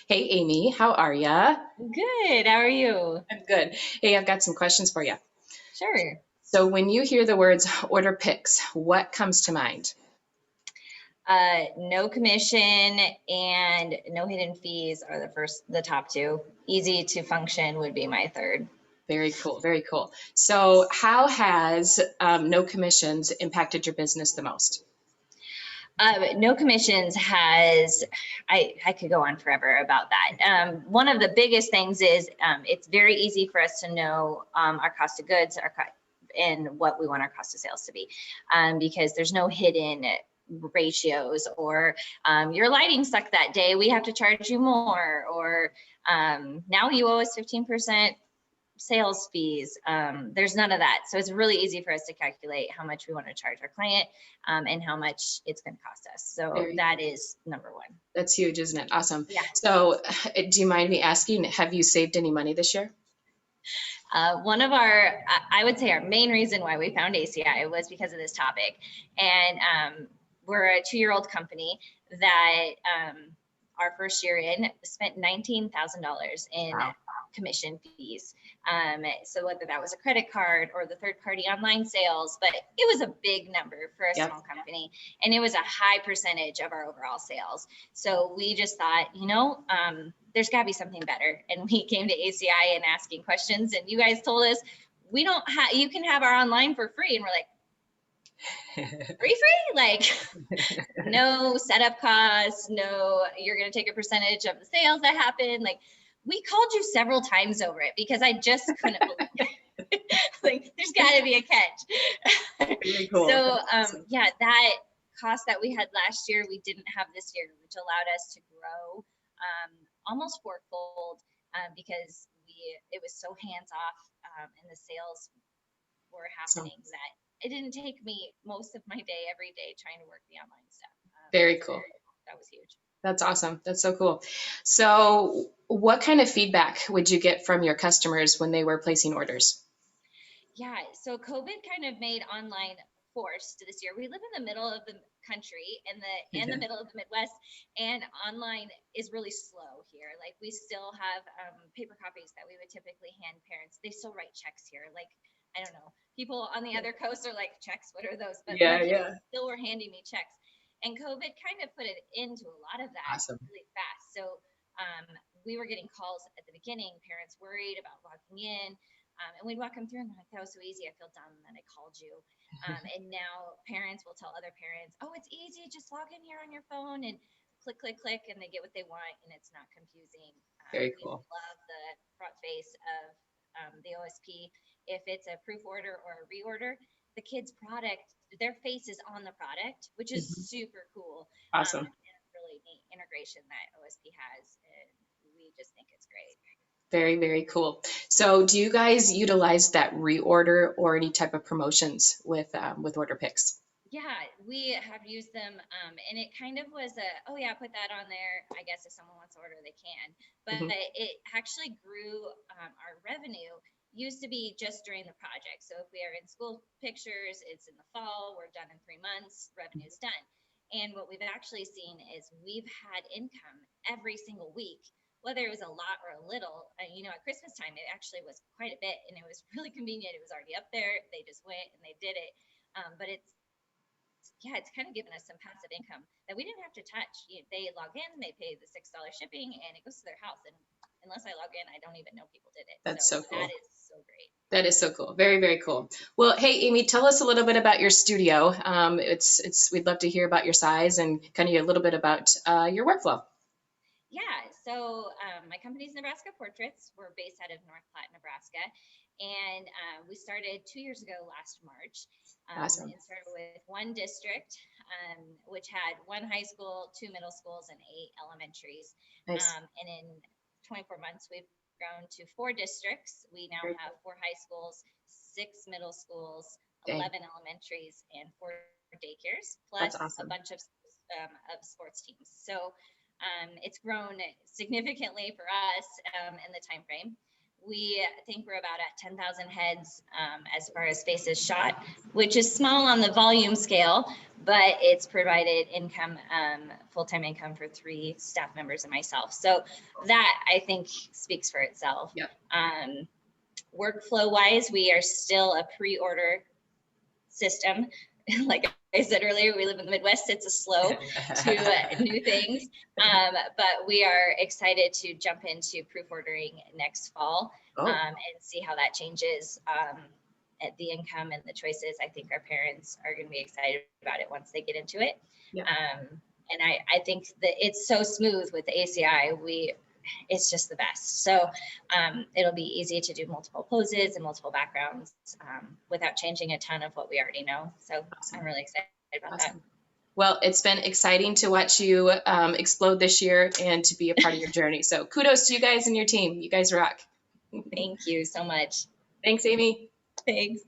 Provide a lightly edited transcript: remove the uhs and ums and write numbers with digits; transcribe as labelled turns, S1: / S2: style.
S1: Hey, Amy, how are ya?
S2: Good. How are you?
S1: I'm good. Hey, I've got some questions for you.
S2: Sure.
S1: So, when you hear the words order picks, what comes to mind?
S2: No commission and no hidden fees are the top two. Easy to function would be my third.
S1: Very cool, very cool. So, how has no commissions impacted your business the most?
S2: No commissions has, I could go on forever about that. One of the biggest things is it's very easy for us to know our cost of goods, and what we want our cost of sales to be, because there's no hidden ratios or your lighting sucked that day, we have to charge you more, or now you owe us 15% sales fees. There's none of that. So it's really easy for us to calculate how much we want to charge our client, and how much it's going to cost us. So
S1: Very,
S2: that is number one.
S1: that's huge, isn't it? Awesome.
S2: Yeah.
S1: So, do you mind me asking, have you saved any money this year?
S2: One of our, I would say our main reason why we found ACI was because of this topic. And we're a 2-year-old company that our first year in spent $19,000 in
S1: Wow.
S2: commission fees. So whether that was a credit card or the third party online sales, but it was a big number for a
S1: Yep.
S2: small company. And it was a high percentage of our overall sales. So we just thought, there's got to be something better. And we came to ACI and asking questions, and you guys told us we don't have, you can have our online for free. And we're like, free, like no setup costs, no, you're going to take a percentage of the sales that happen. Like, we called you several times over it because I just couldn't believe it. Like, there's got to be a catch.
S1: Very cool.
S2: So
S1: Awesome.
S2: yeah, that cost that we had last year we didn't have this year, which allowed us to grow almost fourfold, because it was so hands off, and the sales were
S1: Awesome.
S2: happening that it didn't take me most of my day every day trying to work the online stuff.
S1: Very cool.
S2: That was huge.
S1: That's awesome. That's so cool. So, what kind of feedback would you get from your customers when they were placing orders?
S2: Yeah, so COVID kind of made online forced this year. We live in the middle of the country in the middle of the Midwest, and online is really slow here. Like, we still have paper copies that we would typically hand parents. They still write checks here. Like, I don't know. People on the other coast are like, checks, what are those? But my
S1: Yeah,
S2: kids
S1: yeah.
S2: still were handing me checks. And COVID kind of put it into a lot of that
S1: Awesome.
S2: really fast. So um, we were getting calls at the beginning, parents worried about logging in. And we'd walk them through and they're like, that was so easy. I feel dumb that I called you. And now parents will tell other parents, oh, it's easy. Just log in here on your phone and click, click, click, and they get what they want, and it's not confusing.
S1: Very
S2: We
S1: cool.
S2: love the front face of the OSP. If it's a proof order or a reorder, the kid's product, their face is on the product, which is
S1: Mhm.
S2: super cool.
S1: Awesome.
S2: And a really neat integration that OSP has, and we just think it's great.
S1: Very, very cool. So, do you guys utilize that reorder or any type of promotions with Order Picks?
S2: Yeah, we have used them, and it kind of was oh yeah, put that on there. I guess if someone wants to order, they can. But
S1: Hmm.
S2: it actually grew our revenue. Used to be just during the project. So if we are in school pictures, it's in the fall. We're done in 3 months. Revenue's done. And what we've actually seen is we've had income every single week, whether it was a lot or a little. At Christmas time, it actually was quite a bit, and it was really convenient. It was already up there. They just went and they did it. But it's kind of given us some passive income that we didn't have to touch. They log in, they pay the $6 shipping, and it goes to their house. And unless I log in, I don't even know people did it.
S1: That's
S2: So
S1: so
S2: that
S1: cool.
S2: is so great.
S1: That is so cool. Very, very cool. Well, hey, Amy, tell us a little bit about your studio. We'd love to hear about your size and kind of a little bit about your workflow.
S2: Yeah, so my company's Nebraska Portraits. We're based out of North Platte, Nebraska. And we started 2 years ago last March,
S1: Awesome.
S2: and started with one district, which had one high school, two middle schools, and 8 elementaries.
S1: Nice.
S2: And in 24 months, we've grown to 4 districts. We now
S1: Very
S2: have 4 high schools, 6 middle schools,
S1: dang.
S2: 11 elementaries, and 4 daycares,
S1: That's
S2: plus a
S1: awesome.
S2: bunch of sports teams. So it's grown significantly for us in the time frame. we think we're about at 10,000 heads as far as faces shot, which is small on the volume scale, but it's provided income, full-time income for 3 staff members and myself. So that, I think, speaks for itself.
S1: Yep.
S2: Workflow wise, we are still a pre-order system. Like I said earlier, we live in the Midwest. It's a slow to new things, but we are excited to jump into proof ordering next fall and see how that changes at the income and the choices. I think our parents are going to be excited about it once they get into it.
S1: Yep.
S2: And I think that it's so smooth with the ACI. It's just the best. So it'll be easy to do multiple poses and multiple backgrounds without changing a ton of what we already know. So awesome. I'm really excited about that.
S1: Well, it's been exciting to watch you explode this year and to be a part of your journey. So kudos to you guys and your team. You guys rock.
S2: Thank you so much.
S1: Thanks, Amy.
S2: Thanks.